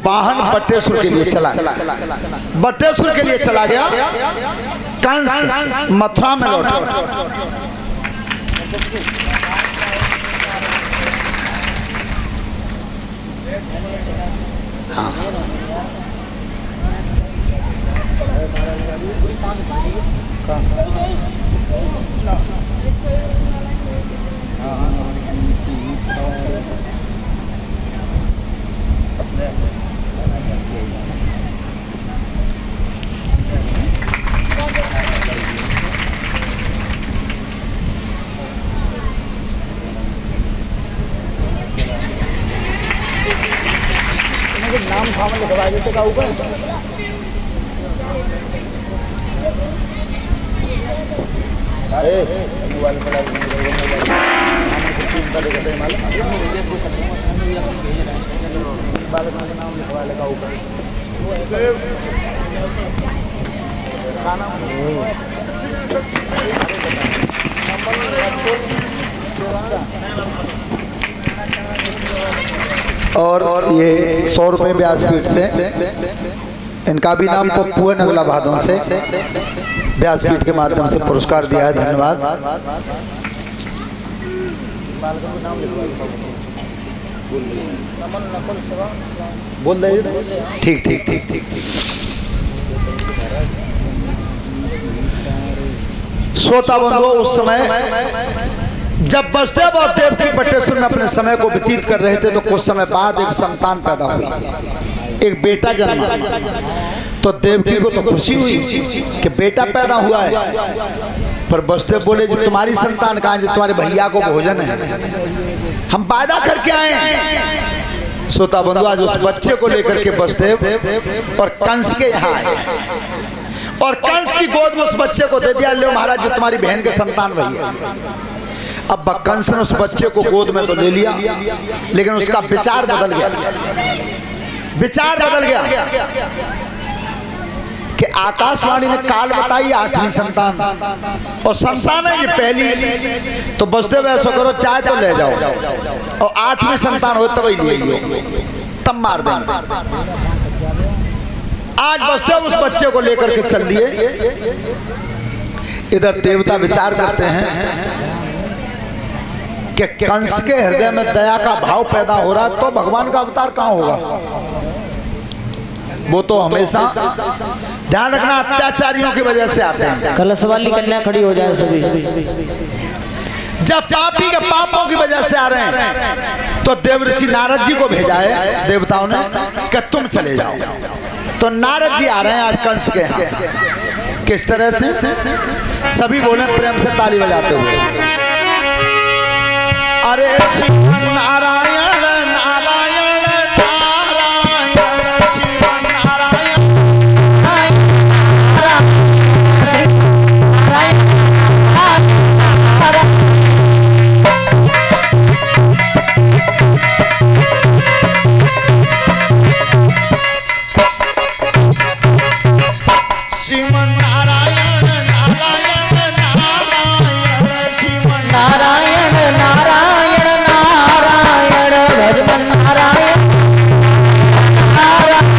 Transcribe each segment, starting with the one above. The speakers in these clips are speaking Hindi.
वाहन बटेश्वर के लिए चला, बटेश्वर के लिए चला गया। कंस मथुरा में लौटा। हाँ नाम खाम लिखवा देते का ऊपर अरे मोबाइल पर नाम लिखवा लेगा ऊपर और ये 100 रुपये व्यासपीठ से, इनका भी नाम पप्पू है नगला भादों से, व्यासपीठ के माध्यम से पुरस्कार दिया है। धन्यवाद। बोल दे। ठीक ठीक ठीक ठीक। श्रोता बंधुओं, उस समय जब वसुदेव और देवकी बटेश्वर में अपने समय को व्यतीत कर रहे थे तो कुछ समय बाद एक संतान पैदा हुई, एक बेटा जन्मा। तो देवकी को तो खुशी हुई कि बेटा पैदा हुआ है, पर वसुदेव बोले जी तुम्हारी संतान कहाँ है, तुम्हारे भैया को भोजन है, हम वादा करके आए हैं। श्रोता बंधु, आज उस बच्चे को लेकर के वसुदेव और कंस के यहाँ आए और कंस की गोद में उस बच्चे को दे दिया। लो महाराज, जो तुम्हारी बहन के संतान वही है। अब कंस ने उस बच्चे को गोद में तो ले लिया, लेकिन उसका विचार बदल गया। विचार बदल गया कि आकाशवाणी ने काल बताई 8वीं संतान, और संतान है ये पहली। तो वसुदेव ऐसा करो, चाहे तो ले जाओ, और 8वीं संतान हो तब ही ले तब मार देंगे। आज वसुदेव उस बच्चे को लेकर के चल दिए। इधर देवता विचार करते हैं कि कंस के हृदय में दया का भाव पैदा हो रहा है, तो भगवान का अवतार कहाँ होगा। वो तो हमेशा ध्यान रखना अत्याचारियों की वजह से आते हैं। कलश वाली कन्या खड़ी हो जाए सभी। जब पापी के पापों की वजह से आ रहे हैं तो देवऋषि नारद जी को भेजा है देवताओं ने कि तुम चले जाओ। तो नारद जी आ रहे हैं आज कंस के यहाँ। किस तरह से? सभी बोले प्रेम से ताली बजाते हुए, अरे शिव नारायण नारायण नारायण शिव नारायण शिव नारायण नारायण नारायण शिव नारायण नारायण नारायण भगवान नारायण नारायण।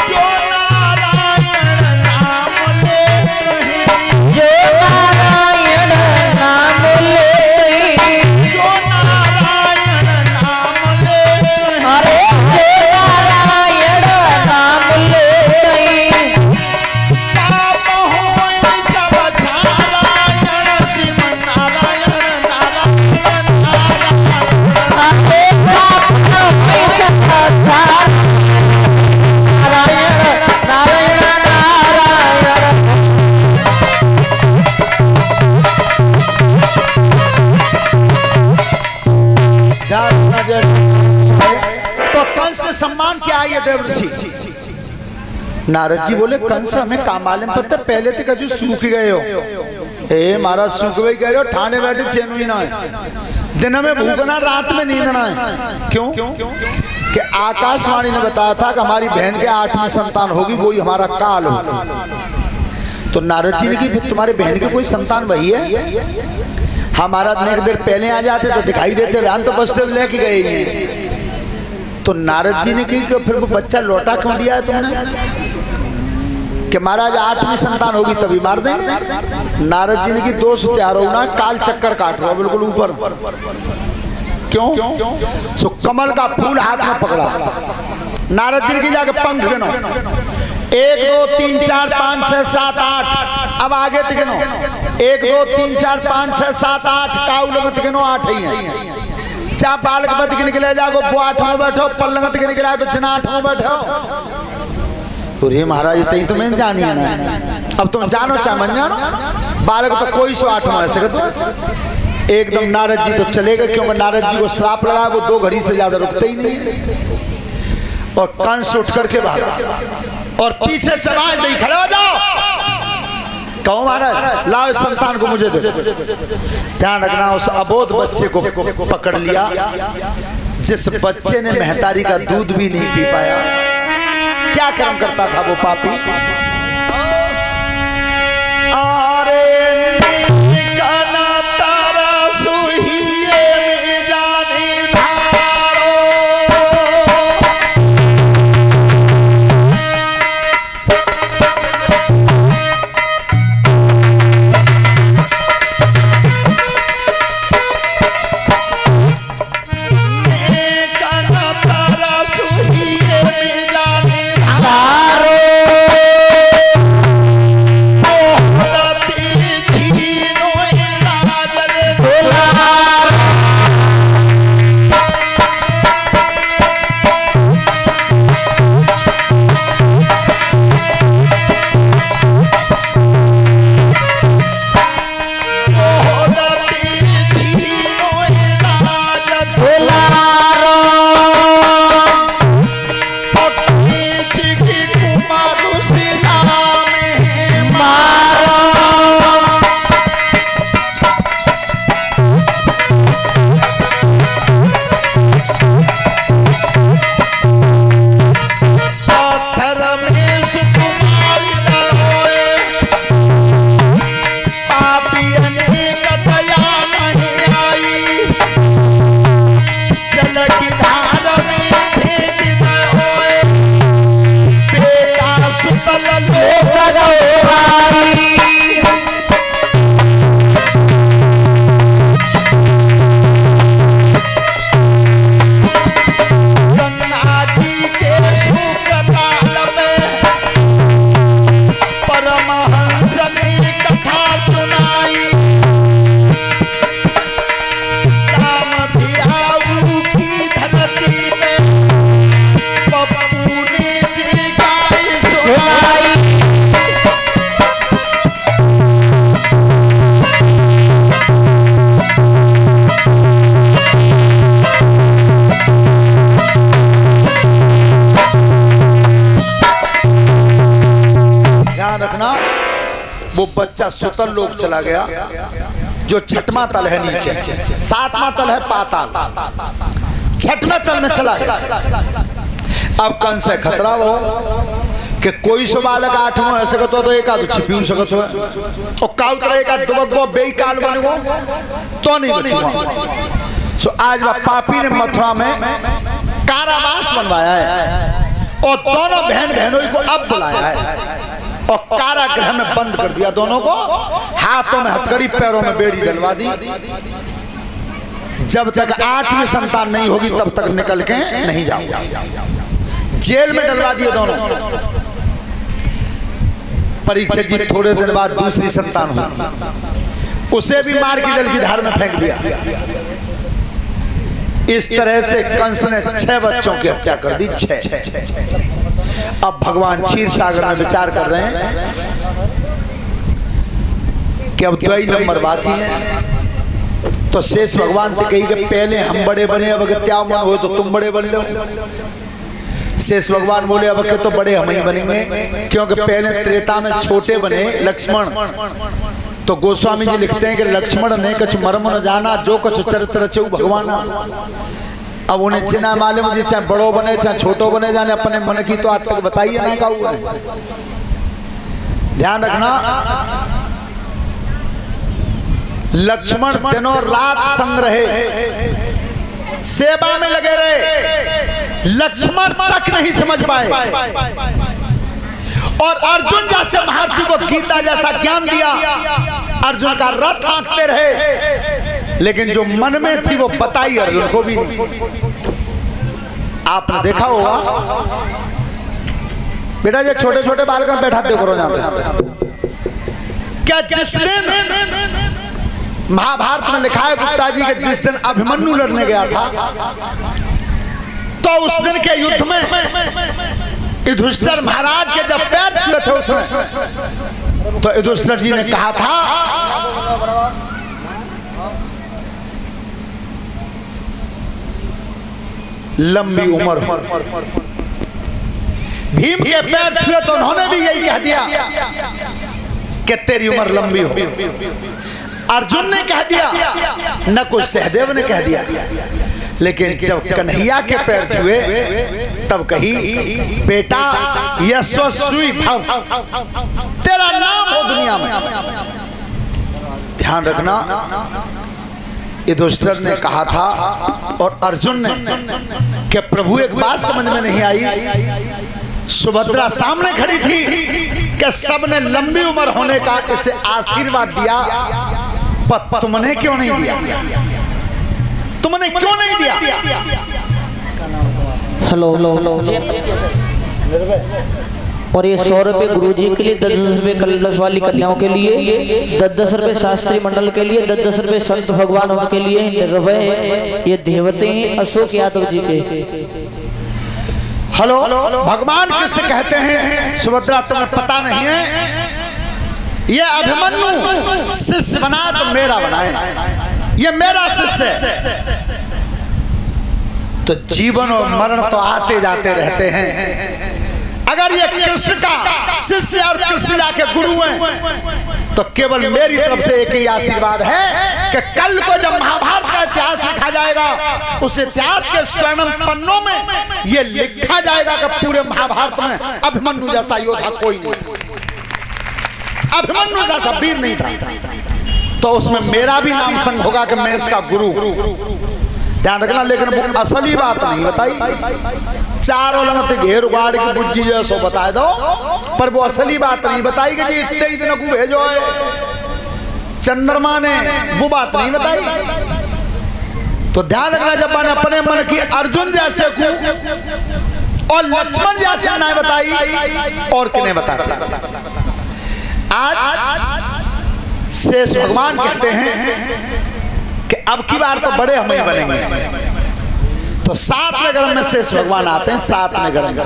जो नारायण नाम लेते हैं, जो नारायण नाम लेते हैं, जो नारायण नाम लेते हैं, अरे जो नारायण नाम लेते हैं, पाप होए सब नारायण शिव नारायण नारायण नारायण। अरे पाप होए सब नारायण नारायण नारायण। तो कंस से सम्मान क्या है ये देवऋषि? नारद जी बोले कंस हमें का मालूम पता, पहले तो कभी सूख गए हो। ए महाराज सूख गए कह रहे हो, ठाणे बैठे चैन ही ना है, दिन में भूखना रात में नींद ना है। क्यों? कि आकाशवाणी ने बताया था कि हमारी बहन के 8वीं संतान होगी, वही हमारा काल होगा। तो नारद जी ने कि फिर तुम्हारे बहन की कोई संतान वही है? हमारा नेक देर पहले आ जाते तो दिखाई देते, बयान तो बसदेव लेके गए ही हैं। तो नारद जी ने कही कि फिर वो बच्चा लौटा क्यों दिया है तुमने, कि महाराज 8वीं संतान होगी तभी मार देंगे। नारद जी ने की 200 तैयार होना, काल चक्कर काट रहा बिल्कुल ऊपर। क्यों? सो कमल का फूल हाथ में पकड़ा। नारद जी ने की जाके पंख गिनो, 1 2 3 4 5 6 7 8। अब आगे गिनो, 1 2 3 4 5 6 7 8। काउल मत गिनो, 8 ही है। चाहे बालक मत गिन के ले जाओ, वो 8 में बैठो। पल्लंगत गिन के लाए तो चिना 8 में बैठो। अरे महाराज तई तो मैं जानी है ना, अब तुम जानो चाहे मन जानो, बालक तो कोई 108 में ऐसे तो एकदम नारद जी तो चले गए, क्योंकि नारद जी को श्राप लगा, वो 2 घड़ी से ज्यादा रुकते ही नहीं। और कंस उठ करके भागा और पीछे से आवाज नहीं, खड़े हो जाओ। कहो महाराज लाओ इस संतान को मुझे दे दो। ध्यान रखना, उस अबोध बच्चे को पकड़ लिया, जिस बच्चे ने महतारी का दूध भी नहीं पी पाया। क्या कर्म करता था वो पापी? अरे निकना तारा सुहिए में जाने धारो, निकना तारा सुहिए में जाने धारो। वो बच्चा सुतल लोक चला गया, जो 6वां तल है नीचे, 7वां तल है पाताल, 6वें तल में चला गया। अब कंस से खतरा वो कि कोई सो बालक 8वां ऐसे कतो तो एक आध छिपी सकत हो, और काउ तरह एक दुबगो बेकाल बनगो तो नहीं बचूंगा। सो आज वह पापी ने मथुरा में कारावास बनवाया है, और दोनों बहन बहनों को अब बुलाया है और कारागृह में बंद कर दिया। दोनों को हाथों में हथकड़ी, पैरों में बेड़ी डलवा दी। जब तक 8वीं संतान नहीं होगी तब तक निकल के नहीं जाऊंगा। जेल में डलवा दिए दोनों। परीक्षित जी थोड़े दिन बाद दूसरी संतान हुई, उसे भी मार की जल की धार में फेंक दिया। इस तरह से कंस ने 6 बच्चों की हत्या कर दी। 6। अब भगवान क्षीर सागर में विचार कर रहे हैं कि अब 2 नंबर बाकी हैं। तो शेष भगवान से कही कि पहले हम बड़े बने, अब अगर त्या मन हो तो तुम बड़े बन लो। शेष भगवान बोले अब के तो बड़े हम ही बनेंगे, क्योंकि पहले त्रेता में छोटे बने लक्ष्मण। तो गोस्वामी जी लिखते हैं कि लक्ष्मण ने कुछ मर्म न जाना, जो कुछ चरित्र रचे भगवान। अब उन्हें जिना मालूम जी, चाहे बड़ो बने चाहे छोटो बने, जाने अपने मन की तो आज तक बताइए ना का हुआ है। ध्यान रखना, लक्ष्मण दिनों रात संग रहे, सेवा में लगे रहे, लक्ष्मण तक नहीं समझ पाए। और अर्जुन जैसे महारथी को गीता जैसा ज्ञान दिया, अर्जुन का रथ हाँकते रहे, लेकिन जो मन में थी वो बताई अर्जुन को भी नहीं। आपने देखा होगा बेटा, जो छोटे छोटे बालक बैठा देखो रोज क्या, जिस दिन महाभारत में लिखा है गुप्ता जी के जिस दिन अभिमन्यु लड़ने गया था, तो उस दिन के युद्ध में युधिष्ठिर महाराज के जब पैर छुए थे उसने, तो युधिष्ठिर जी ने कहा था लंबी उम्र हो। भीम के पैर छुए तो उन्होंने भी यही कह दिया कि तेरी उम्र लंबी हो। अर्जुन ने कह दिया, न कोई सहदेव ने कह दिया, लेकिन जब कन्हैया के पैर छुए तब कही बेटा यशस्वी भव, तेरा नाम हो दुनिया में। ध्यान रखना, युधिष्ठिर ने कहा था और अर्जुन ने कि प्रभु एक बात समझ में नहीं आई, सुभद्रा सामने खड़ी थी कि सबने लंबी उम्र होने का इसे आशीर्वाद दिया, पर तुमने क्यों नहीं दिया? तुमने क्यों नहीं दिया? हेलो और ये 100 रुपए गुरु जी के लिए, 10 रुपए कलश वाली कन्याओं के लिए, 10 रुपए शास्त्री मंडल के लिए, 10 रुपए संत भगवान उनके लिए निर्भय। ये देवते हैं अशोक यादव जी के। हेलो, भगवान किसे कहते हैं? सुभद्रा तुम्हें पता नहीं है? ये अभिमन्यु शिष्य बना तो मेरा बनाए, ये मेरा शिष्य है। तो जीवन और मरण तो आते जाते रहते हैं। अगर ये कृष्ण का शिष्य और कृष्ण के गुरु हैं, तो केवल मेरी तरफ से एक ही आशीर्वाद है कि कल को जब महाभारत का इतिहास लिखा जाएगा, उस इतिहास के स्वर्णिम पन्नों में ये लिखा जाएगा कि पूरे महाभारत में अभिमन्यु जैसा योद्धा कोई नहीं, अभिमन्यु जैसा वीर नहीं था। तो उसमें मेरा भी नाम संग होगा कि मैं इसका गुरु। ध्यान रखना, लेकिन वो असली बात नहीं बताई। चारों लगते घेर उगाड़ की बुज्जी जैसो बता दो, पर वो असली बात नहीं बताई कि जी इतने ही दिनों को भेजो है चंद्रमा ने, वो बात नहीं बताई। तो ध्यान रखना, जब मैंने अपने मन की अर्जुन जैसे को और लक्ष्मण जैसे नहीं बताई, और किन्हें बताते? आज शेष भगवान कहते हैं कि अब की बार तो बड़े हम ही बनेंगे। तो 7वें गर्भ में शेष भगवान आते हैं, 7वें गर्भ,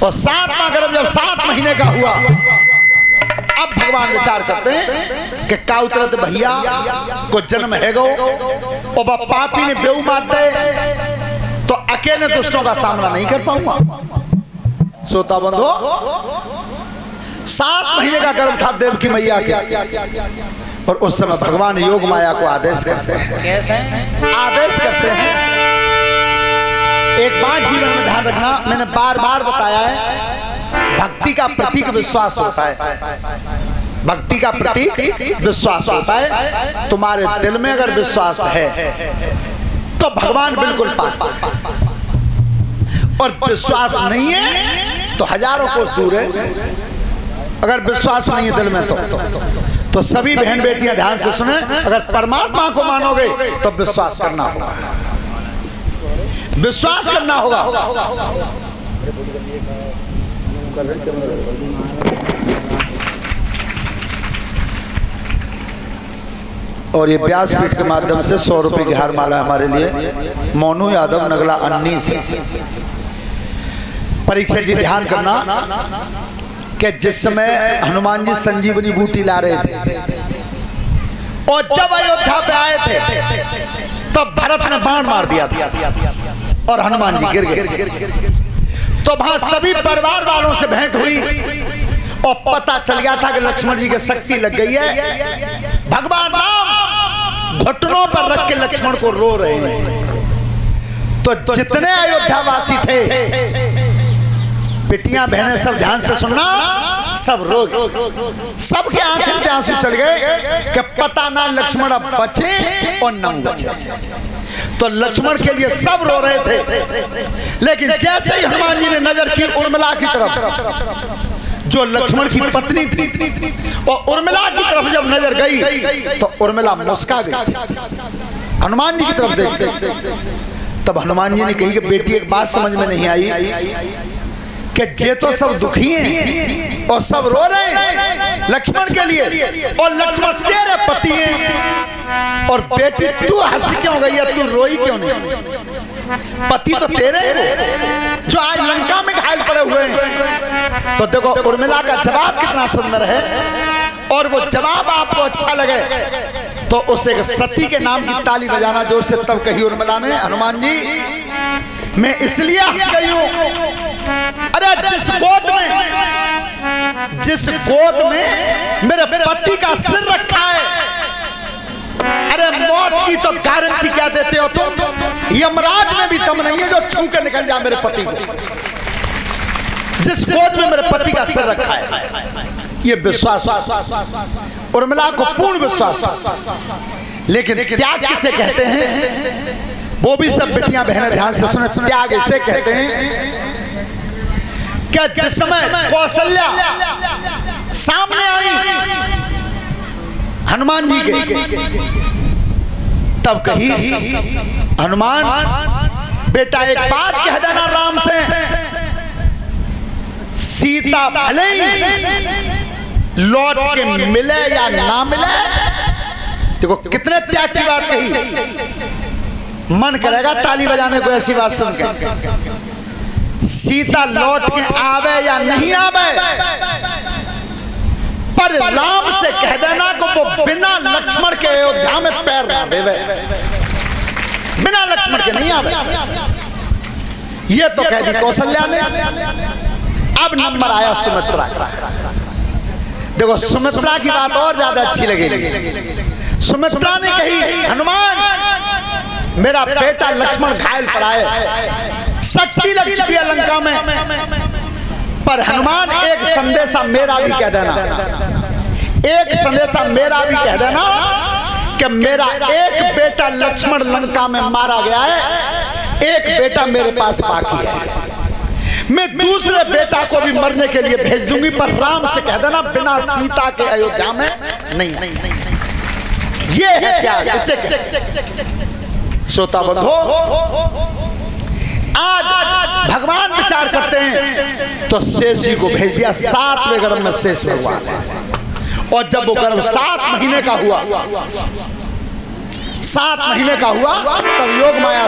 और 7वां गर्भ जब 7 महीने का हुआ, अब भगवान विचार करते हैं कि काउतरत भैया को जन्म है गो, और वह पापी ने बेऊ मार दे तो अकेले दुष्टों का सामना नहीं कर पाऊंगा। श्रोता बंधो, 7 महीने का गर्भ था देव की मैया के, और उस समय भगवान योग माया को आदेश करते हैं, आदेश करते हैं। एक बात जीवन में ध्यान रखना, मैंने बार बार बताया है, भक्ति का प्रतीक विश्वास होता है। भक्ति का प्रतीक विश्वास होता है। तुम्हारे दिल में अगर विश्वास है तो भगवान बिल्कुल पास है, और विश्वास नहीं है तो हजारों कोस दूर है। अगर विश्वास नहीं है दिल में तो सभी बहन बेटियां ध्यान से सुने, अगर परमात्मा को मानोगे तो विश्वास करना होगा, विश्वास करना होगा। और ये व्यासपीठ के माध्यम से 100 रुपए की हार माला हमारे लिए मोनू यादव नगला अन्नी से। परीक्षा जी ध्यान करना कि जिस समय हनुमान जी संजीवनी बूटी ला रहे थे और जब अयोध्या पे आए थे तब भरत ने बाण मार दिया था और हनुमान जी गिर गए। तो वहां सभी परिवार वालों से भेंट हुई और पता चल गया था कि लक्ष्मण जी की शक्ति लग गई है। भगवान राम घुटनों पर रख के लक्ष्मण को रो रहे हैं। तो जितने अयोध्या वासी थे, बेटियां बहनें सब ध्यान से सुनना, सब रो गए, सबके आंखें में आंसू चल गए कि पता ना लक्ष्मण अब बचे और न बचे। तो लक्ष्मण के लिए सब रो रहे थे, लेकिन जैसे ही हनुमान जी ने नजर की उर्मिला की तरफ, जो लक्ष्मण की पत्नी थी, और उर्मिला की तरफ जब नजर गई तो उर्मिला मुस्का गई हनुमान जी की तरफ देख के। तब हनुमान जी ने कही कि बेटी एक बात समझ में नहीं आई कि जे तो सब दुखी हैं और सब रो रहे हैं लक्ष्मण के लिए, और लक्ष्मण तेरे पति हैं, और बेटी तू हंसी क्यों गई है, तू रोई क्यों नहीं? पति तो तेरे हैं जो आज लंका में घायल पड़े हुए हैं। तो देखो उर्मिला का जवाब कितना सुंदर है, और वो जवाब आपको अच्छा लगे तो उसे सती के नाम की ताली बजाना जोर से। तब कही उर्मिला ने, हनुमान जी मैं इसलिए हंस गई हूं, अरे जिस गोद में मेरे पति का सिर रखा है, अरे मौत की तो गारंटी क्या देते हो तुम? यमराज में भी दम नहीं है जो छू के निकल जाए मेरे पति को। जिस गोद में मेरे पति का सिर रखा है, ये विश्वास उर्मिला को पूर्ण विश्वास था। लेकिन त्याग किसे कहते हैं, वो भी सब बेटियां बहनें ध्यान से सुने। त्याग इसे कहते हैं क्या जिस समय कौशल्या सामने आई हनुमान जी के, तब कही हनुमान बेटा एक बात कह देना राम से, सीता भले ही लौट के मिले या ना मिले। देखो कितने त्याग की बात कही, मन करेगा ताली बजाने को ऐसी बात सुनकर। सीता लौट के आवे या नहीं आवे, पर राम से कह देना को वो बिना लक्ष्मण के अयोध्या में पैर ना देवे, बिना लक्ष्मण के नहीं आवे। ये तो कह दी कौशल्या ने। अब नंबर आया सुमित्रा का। देखो सुमित्रा की बात और ज्यादा अच्छी लगेगी। सुमित्रा ने कही हनुमान मेरा बेटा लक्ष्मण घायल पड़ा है, शक्ति लग चुकी है लंका में, पर हनुमान एक संदेशा मेरा भी कह देना, एक संदेशा मेरा भी कह देना कि मेरा एक बेटा लक्ष्मण लंका में मारा गया है, एक बेटा मेरे पास बाकी है, मैं दूसरे बेटा को भी मरने के लिए भेज दूंगी, पर राम से कह देना बिना सीता के अयोध्या में नहीं। ये है त्याग, इसे श्रोता बंधो आज भगवान विचार करते हैं तो शेष जी को भेज दिया। 7वें गर्भ में शेष भगवान है, और जब वो गर्भ 7 महीने का हुआ, 7 महीने का हुआ, तब योग माया